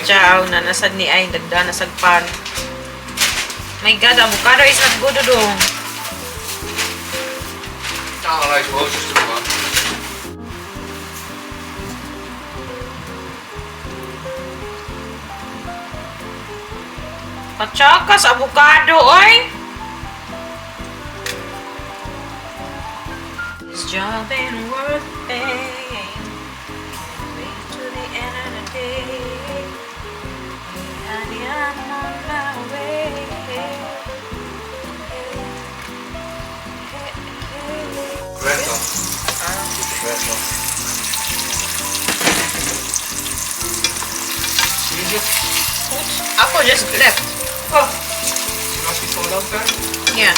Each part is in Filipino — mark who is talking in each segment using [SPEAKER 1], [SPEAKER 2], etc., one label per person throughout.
[SPEAKER 1] Ciao na nasad ni ay dagda nasag pan. My God, avocado is not good dong.
[SPEAKER 2] Allerlei broodjes doen man.
[SPEAKER 1] Kachakas avocado oy. This job ain't worth paying. Wait to the end of the day. Honey, I'm on my way.
[SPEAKER 2] Bread dan. Bread dan. Zie je het?
[SPEAKER 1] Goed. Apple just left.
[SPEAKER 2] Oh. Je was niet van land zijn?
[SPEAKER 1] Yeah.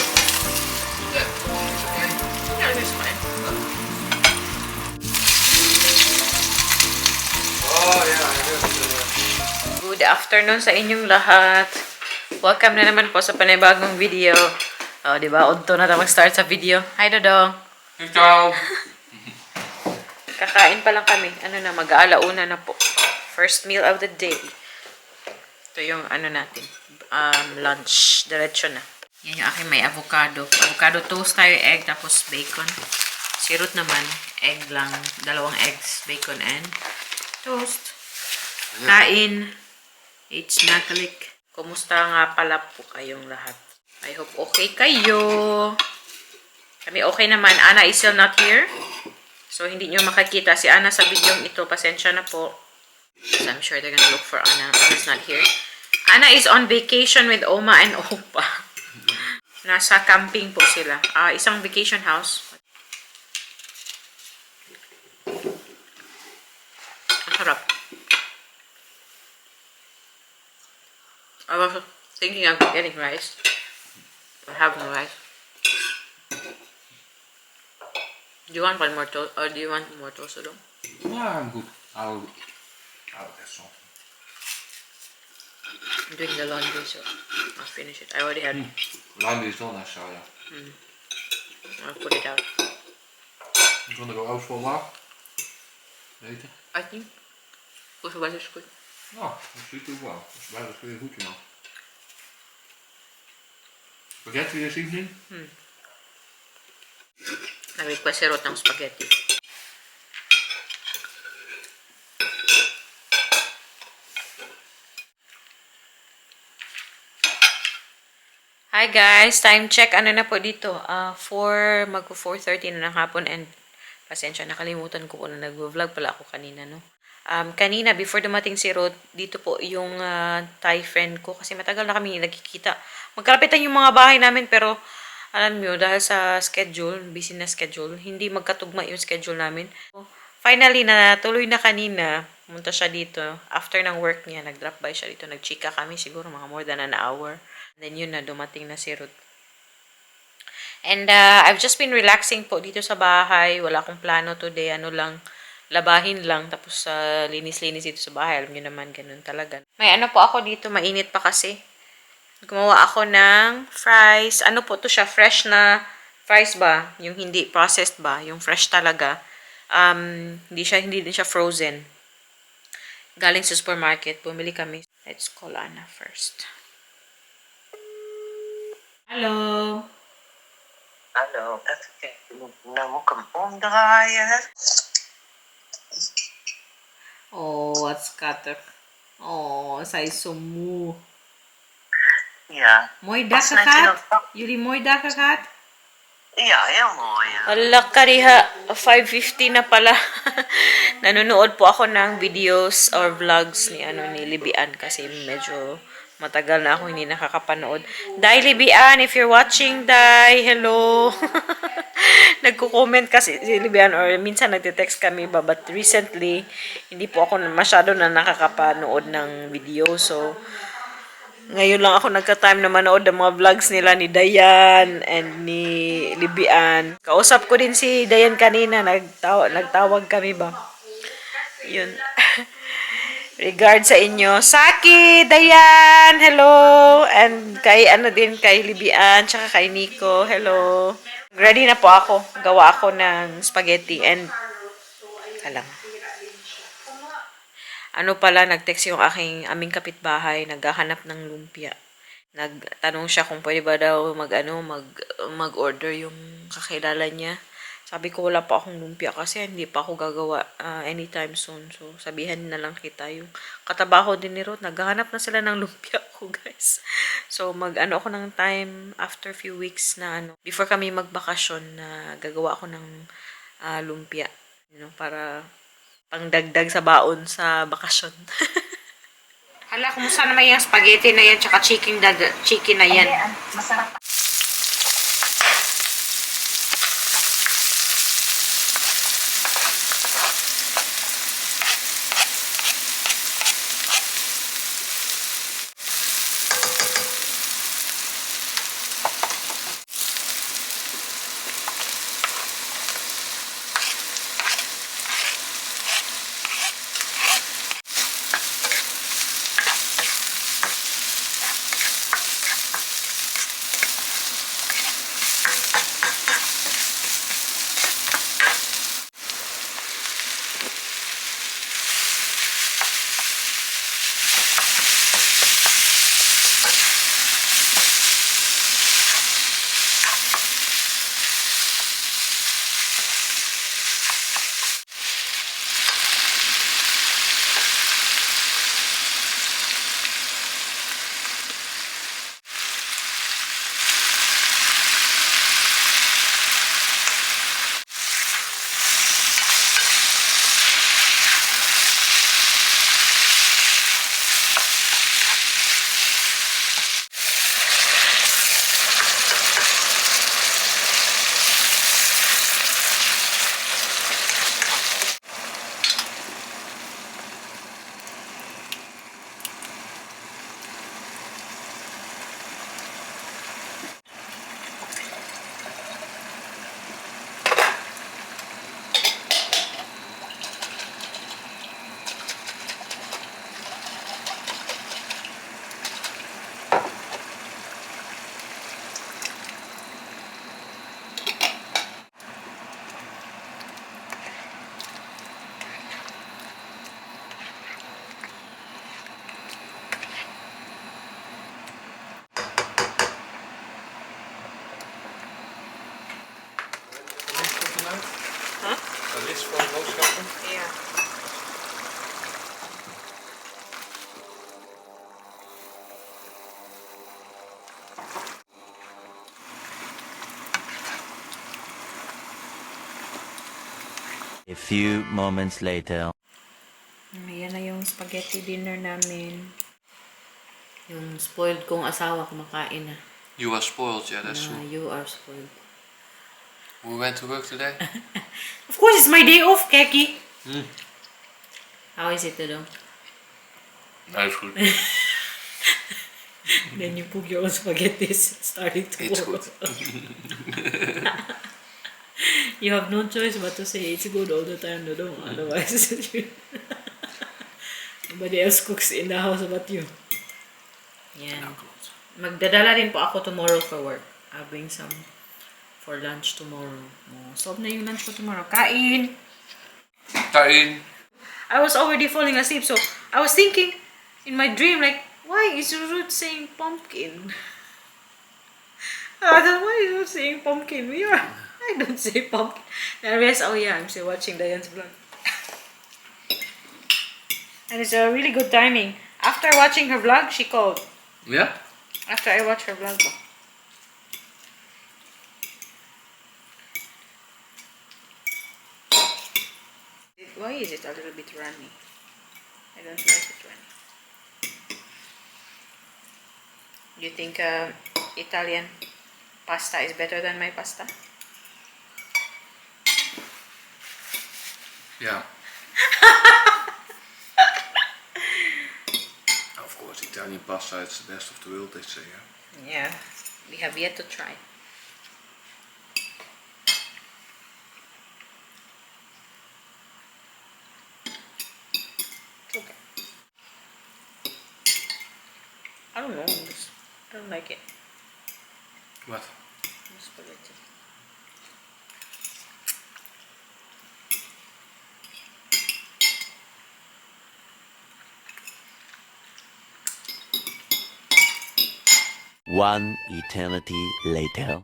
[SPEAKER 2] Ja. Is oké.
[SPEAKER 1] Yeah, this is fine.
[SPEAKER 2] Oh ja,
[SPEAKER 1] Good afternoon sa inyong lahat. Welcome na naman po sa panibagong video. Oh, di ba? Unto na tayo mag-start sa video. Hi, Dodong.
[SPEAKER 2] Ciao.
[SPEAKER 1] Kakain pa lang kami. Ano na, mag-aalauna na po. First meal of the day. Ito yung ano natin. Lunch. Diretso na. Yan yung aking may avocado. Avocado toast tayo, egg, tapos bacon. Si Ruth naman, egg lang. 2 eggs, bacon, and toast. Kain. It's Nakalik. Kumusta nga pala po kayong lahat? I hope okay kayo. Kami okay naman. Anna is still not here. So, hindi nyo makakita si Anna sa video ito. Pasensya na po. So, I'm sure they're gonna look for Anna. Anna's not here. Anna is on vacation with Oma and Opa. Nasa camping po sila. Isang vacation house. Ang sarap. I was thinking of getting rice. I have no rice. Do you want one more toast? Or do you want more toast along?
[SPEAKER 2] Ja, goed. I'll get some.
[SPEAKER 1] I'm doing the laundry, so I'll finish it. I already had.
[SPEAKER 2] Laundry is done, so ja.
[SPEAKER 1] I'll put it out.
[SPEAKER 2] You gonna go out for a walk? Later?
[SPEAKER 1] I think. Hoeveel was is goed?
[SPEAKER 2] Nou, dat ziet er wel. Dat is bijna weer goed, man. Spaghetti this evening?
[SPEAKER 1] Nag-request si Ruth ng spaghetti. Hi guys, time check. Ano na po dito? 4:30 na ng hapon and pasensya, nakalimutan ko po na nag-vlog pala ako kanina, no? Kanina, before dumating si Ruth, dito po yung Thai friend ko kasi matagal na kami nagkikita. Magkalapitan yung mga bahay namin pero alam nyo, dahil sa schedule, busy na schedule, hindi magkatugma yung schedule namin. So, finally, natuloy na kanina, pumunta siya dito. After ng work niya, nag-drop by siya dito, nag-chika kami, siguro mga more than an hour. Then yun na, dumating na si Ruth. And I've just been relaxing po dito sa bahay. Wala akong plano today, ano lang, labahin lang. Tapos linis-linis dito sa bahay. Alam nyo naman, ganun talaga. May ano po ako dito, mainit pa kasi. Gumawa ako ng fries. Ano po to siya? Fresh na fries ba? Yung hindi processed ba? Yung fresh talaga. Hindi din siya frozen. Galing sa supermarket. Bumili kami. Let's call Anna first. Hallo.
[SPEAKER 3] Hallo, even kijken. Nou moet ik hem omdraaien.
[SPEAKER 1] Oh, wat schattig. Oh, zij is zo moe.
[SPEAKER 3] Ja.
[SPEAKER 1] Mooi dag
[SPEAKER 3] Pas net
[SPEAKER 1] gehad?
[SPEAKER 3] in-
[SPEAKER 1] Jullie mooi dag gehad?
[SPEAKER 3] Ja, heel mooi. Ja.
[SPEAKER 1] Wala kariha, 5:50 na pala. Nanonood po ako ng videos or vlogs ni Libian kasi medyo matagal na ako hindi nakakapanood. Dai Libian, if you're watching, Dai, hello. Nagko-comment kasi si Libian or minsan nagte-text kami ba, but recently hindi po ako masyado na nakakapanood ng video. So ngayon lang ako nagka-time na manood ng mga vlogs nila ni Dayan and ni Libian. Kausap ko din si Dayan kanina, nagtawag kami ba. Yun. Regard sa inyo. Saki, Dayan, hello. And kay kay Libian, tsaka kay Nico, hello. Ready na po ako. Gawa ako ng spaghetti and alam. Ano pala, nag-text yung aming kapitbahay, naghahanap ng lumpia. Nagtanong siya kung pwede ba daw mag-order yung kakilala niya. Sabi ko wala pa akong lumpia kasi hindi pa ako gagawa anytime soon. So sabihan na lang kita yung katabaho din ni Ruth. Naghahanap na sila ng lumpia ko, guys. So ako ng time after few weeks na before kami magbakasyon na gagawa ako ng lumpia. Para pangdagdag sa baon sa bakasyon. Hala, kumusta naman yung spaghetti na yan tsaka chicken na yan?
[SPEAKER 3] Masarap.
[SPEAKER 1] Huh?
[SPEAKER 2] Dat is gewoon boodschappen.
[SPEAKER 1] Yeah.
[SPEAKER 4] A few moments later.
[SPEAKER 1] Ayan na yung spaghetti dinner namin. Yung spoiled kong asawa kumakain na.
[SPEAKER 2] You are spoiled, yeah, that's true.
[SPEAKER 1] You are spoiled.
[SPEAKER 2] We went to work today.
[SPEAKER 1] Of course, it's my day off, Keki.
[SPEAKER 2] Mm.
[SPEAKER 1] How is it today?
[SPEAKER 2] Nice food.
[SPEAKER 1] Then you put your own spaghetti starting to
[SPEAKER 2] It's
[SPEAKER 1] work.
[SPEAKER 2] good.
[SPEAKER 1] You have no choice but to say it's good all the time, no? Otherwise, nobody else cooks in the house but you. Yan. Magdadala rin po ako tomorrow for work. I'll bring some for lunch tomorrow. Solve na yung lunch ko tomorrow. Kain!
[SPEAKER 2] Kain.
[SPEAKER 1] I was already falling asleep, so I was thinking in my dream, like, why is Ruth saying pumpkin? I thought, why is Ruth saying pumpkin? I don't say pumpkin. And I realized, oh yeah, I'm still watching Diane's vlog. And it's a really good timing. After watching her vlog, she called.
[SPEAKER 2] Yeah?
[SPEAKER 1] After I watched her vlog. Why is it a little bit runny? I don't like it runny. You think Italian pasta is better than my pasta?
[SPEAKER 2] Yeah. Of course, Italian pasta is the best of the world, they say. Yeah?
[SPEAKER 1] Yeah, we have yet to try. It's okay. I don't know. I don't like it.
[SPEAKER 2] What?
[SPEAKER 1] The spaghetti.
[SPEAKER 4] One eternity later.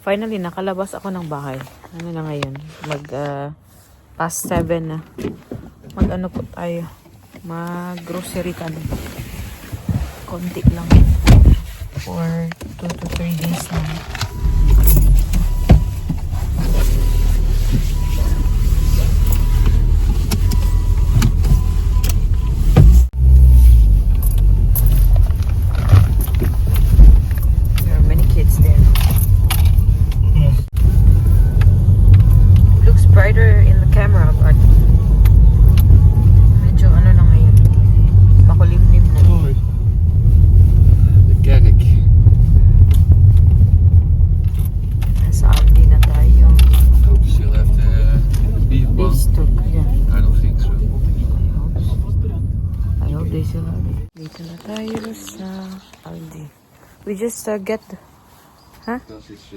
[SPEAKER 1] Finally, nakalabas ako ng bahay. Ano na ngayon? Past 7 na. Mag-ano po tayo? Mag-grocery kami. Konti lang. For 2 to 3 days lang. There are many kids there. Looks brighter in the camera, but medyo ano na ngayon. Makulimlim na.
[SPEAKER 2] Mooi. De kerk.
[SPEAKER 1] Nasa Aldi na tayo.
[SPEAKER 2] I hope you still have the beef bun.
[SPEAKER 1] Beef stock, yeah.
[SPEAKER 2] I don't think so.
[SPEAKER 1] I hope they still have it. Dito na tayo sa Aldi. We just get...
[SPEAKER 2] Because it's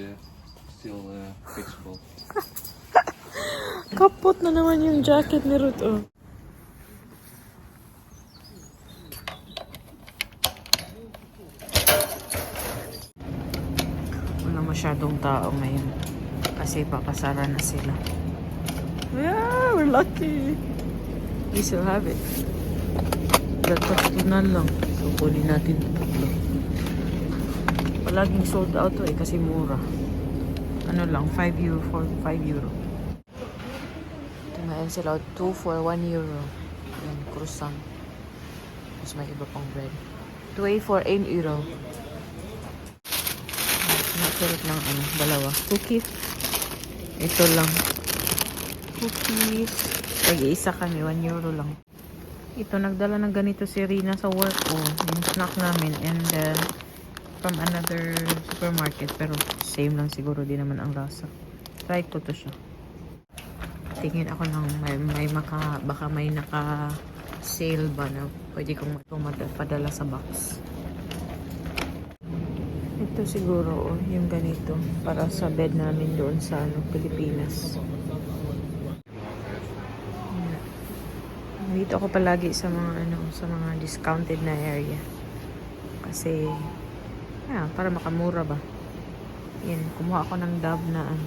[SPEAKER 2] still fixable.
[SPEAKER 1] Kapot na naman yung jacket ni Ruth, oh. Wala masyadong tao ngayon. Kasi papasara na sila. Yeah, we're lucky. We still have it. Tatlo lang. So, kunin natin tatlo. Palaging sold out to kasi mura. Ano lang, 5 euro for 5 euro. Tumayan sila 2 for 1 euro. Yan, croissant. Tapos may iba pang bread. 2 for 1 euro. Nakulit ng dalawa. Cookies. Ito lang. Cookies. Pag-iisa kami, 1 euro lang. Ito, nagdala ng ganito si Rina sa work ko. Yung snack namin. And from another supermarket. Pero same lang siguro din naman ang lasa. Try ko to siya. Tingin ako ng baka may naka-sale ba na pwede kong padala sa box. Ito siguro, yung ganito. Para sa bed namin doon sa Pilipinas. Dito ako palagi sa mga discounted na area. Kasi para makamura ba. Yan, kumuha ako ng Dove na Yan.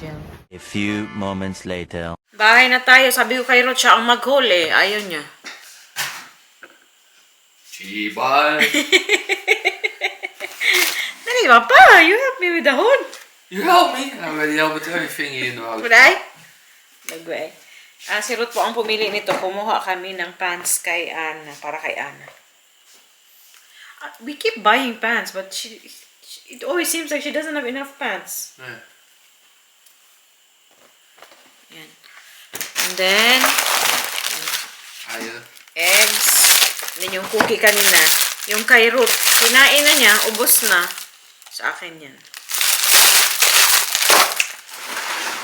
[SPEAKER 1] Gel.
[SPEAKER 4] A few moments later.
[SPEAKER 1] Bahay na tayo. Sabi ko kay Rod, siya ang mag-huli. Ayaw niya.
[SPEAKER 2] Bye.
[SPEAKER 1] Dali, Papa, you help me with the hood.
[SPEAKER 2] You help me. I already help with everything here in the house.
[SPEAKER 1] Would I? Nagwe. Si Ruth po ang pumili nito. Kumuha kami ng pants kay Anna. Para kay Anna. We keep buying pants, but it always seems like she doesn't have enough pants.
[SPEAKER 2] Yeah.
[SPEAKER 1] Yan. And then, eggs. And then yung cookie kanina. Yung kay Ruth, kinain na niya, ubos na. Sa akin yan.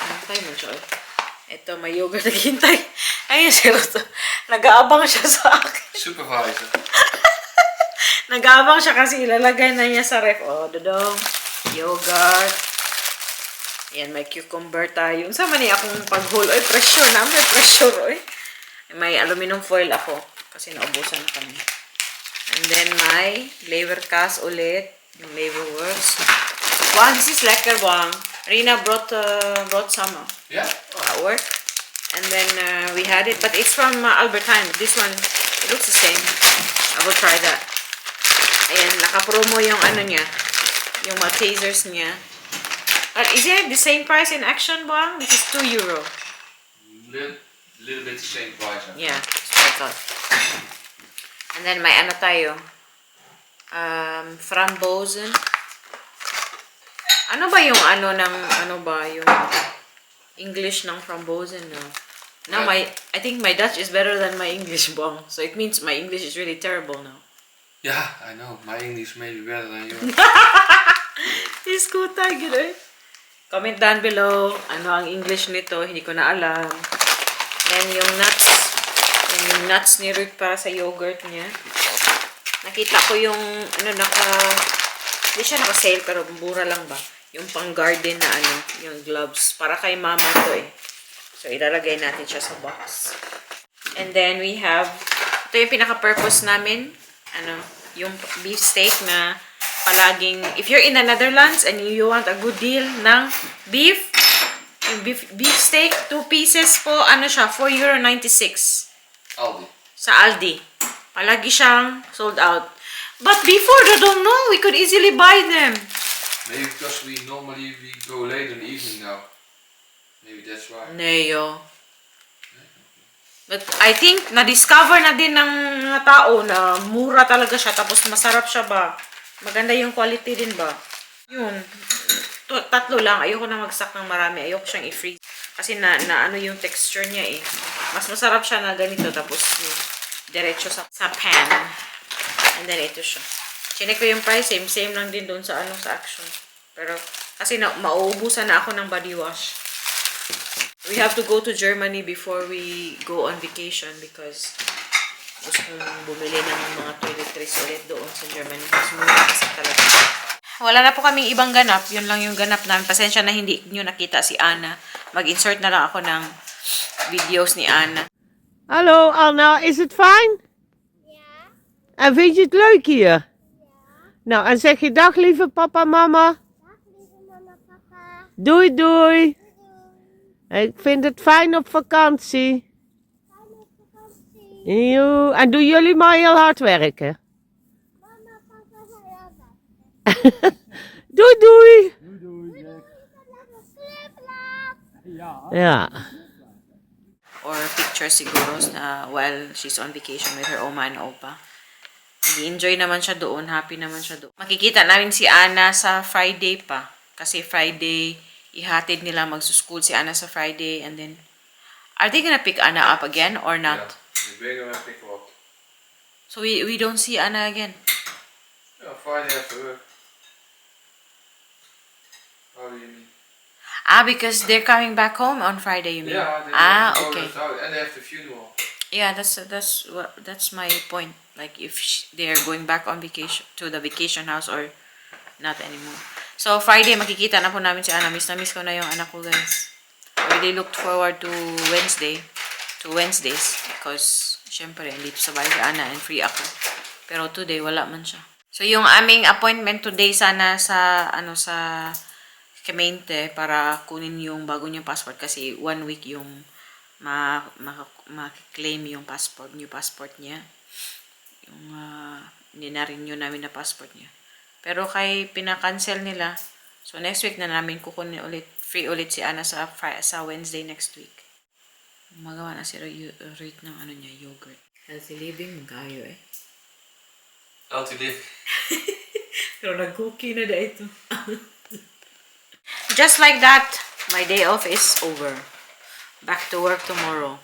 [SPEAKER 1] Hintay mo siya. Ito, may yogurt naghintay. Ayun si Ruth. Nag-aabang siya sa akin.
[SPEAKER 2] Supervisor.
[SPEAKER 1] Nag-aabang siya kasi ilalagay na niya sa ref. Oh, dodong. Yogurt. Yan, may cucumber tayo. Sama niya akong pag-hul. Oy, pressure na. May pressure, oy. May aluminum foil ako. Kasi naubusan na kami. And then, may flavor cast ulit. Yung flavor works. Wow, this is lekker, Wang. Rina brought some
[SPEAKER 2] Yeah?
[SPEAKER 1] at work. And then, we had it. But it's from Albert Heijn. This one, it looks the same. I will try that. Ayan, naka-promo yung niya. Yung mga tasers niya. But is it the same price in Action, Bang? This is 2 euro.
[SPEAKER 2] Little bit the same price.
[SPEAKER 1] Yeah, that's what I thought. And then may tayo. Frambozen. Ano ba yung yung English ng frambozen, no? Now I think my Dutch is better than my English, Bang. So it means my English is really terrible now.
[SPEAKER 2] Yeah, I know. My English may be better than yours.
[SPEAKER 1] Is ko tayo, eh. Comment down below ano ang English nito, hindi ko na alam. Then yung nuts ni Ruth para sa yogurt niya. Nakita ko yung hindi siya naka-sale pero mura lang ba? Yung pang garden na yung gloves para kay mama to eh. So ilalagay natin siya sa box. And then we have ito Ito yung pinaka-purpose namin. Ano, yung beef steak na palaging, if you're in the Netherlands and you want a good deal ng beef, yung beef steak, 2 pieces po, ano siya, €4.96
[SPEAKER 2] Aldi.
[SPEAKER 1] sa Aldi. Palagi siyang sold out. But before, I don't know, we could easily buy them.
[SPEAKER 2] Maybe because we go late in the evening now. Maybe that's why.
[SPEAKER 1] Neo. But I think, na-discover na din ng mga tao na mura talaga siya, tapos masarap siya ba? Maganda yung quality din ba? Yun. Tatlo lang. Ayoko na magsak ng marami. Ayoko siyang i-freeze. Kasi na ano yung texture niya eh. Mas masarap siya na ganito, tapos diretso sa pan. And then ito siya. Chinek ko yung price, same lang din doon sa sa Action. Pero kasi mauubusan na ako ng body wash. We have to go to Germany before we go on vacation because gusto kong bumili ng mga toiletries ulit doon sa Germany. Mas mura kasi talaga. Wala na po kaming ibang ganap. Yun lang yung ganap namin. Pasensya na hindi nyo nakita si Anna. Mag-insert na lang ako ng videos ni Anna.
[SPEAKER 5] Hallo Anna, is het fijn? Ja. En vind je het leuk hier? Ja. Nou, en zeg je dag lieve papa, mama. Dag lieve mama, papa. Doei, doei. Ik vind het fijn op vakantie. Fijn op vakantie. Joe. En doen jullie maar heel hard werken. Mama, papa zijn heel hard. Doei, doei. Doei, doei. Ja.
[SPEAKER 1] Or picture siguro while she's on vacation with her oma and opa. Nag-enjoy naman siya doon. Happy naman siya doon. Makikita namin si Anna sa Friday pa. Kasi Friday, ihatid nila magsuschool si Anna sa Friday. And then, are they gonna pick Anna up again or not?
[SPEAKER 2] Yeah, we're gonna pick her up.
[SPEAKER 1] So we don't see Anna again.
[SPEAKER 2] Yeah, Friday after work. How do you mean?
[SPEAKER 1] Because they're coming back home on Friday, you mean?
[SPEAKER 2] Yeah, they have to go
[SPEAKER 1] Okay.
[SPEAKER 2] to the house and they have the funeral.
[SPEAKER 1] Yeah, that's my point. Like if they're going back on vacation to the vacation house or not anymore. So Friday makikita na po namin si Anna. Miss na miss ko na yung anak ko, guys. I really looked forward to Wednesdays because syempre dito sa bahay si Anna and free ako. Pero today wala man siya. So yung aming appointment today sana sa sa Kemente para kunin yung bago niyang passport kasi 1 week yung ma-claim yung passport, new passport niya. Yung hindi na renew namin na passport niya. Pero kay pinakancel nila, so next week na namin kukunin ulit, free ulit si Anna sa Wednesday next week. Magawa na si rate ng niya, yogurt. Healthy living, magayo eh.
[SPEAKER 2] Healthy live.
[SPEAKER 1] Pero nag-cookie na da ito. Just like that, my day off is over. Back to work tomorrow.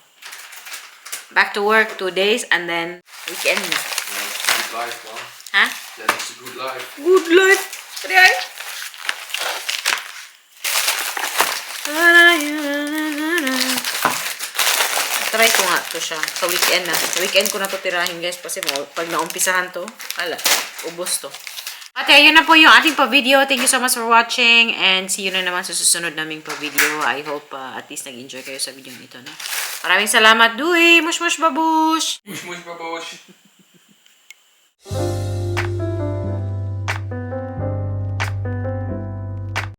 [SPEAKER 1] Back to work 2 days and then weekend na.
[SPEAKER 2] Yeah, it's a good life, man.
[SPEAKER 1] Ha?
[SPEAKER 2] That is a good life.
[SPEAKER 1] Good life. Right? Try ko nga to siya. Sa weekend na. Sa weekend ko na to tirahin, guys. Kasi pag naumpisahan to, ubos to. At ayun na po yung ating pa-video. Thank you so much for watching. And see you na naman sa susunod naming pa-video. I hope at least nag-enjoy kayo sa video nito. No? Maraming salamat. Dui! Mush mush babush!
[SPEAKER 2] Mush mush babush.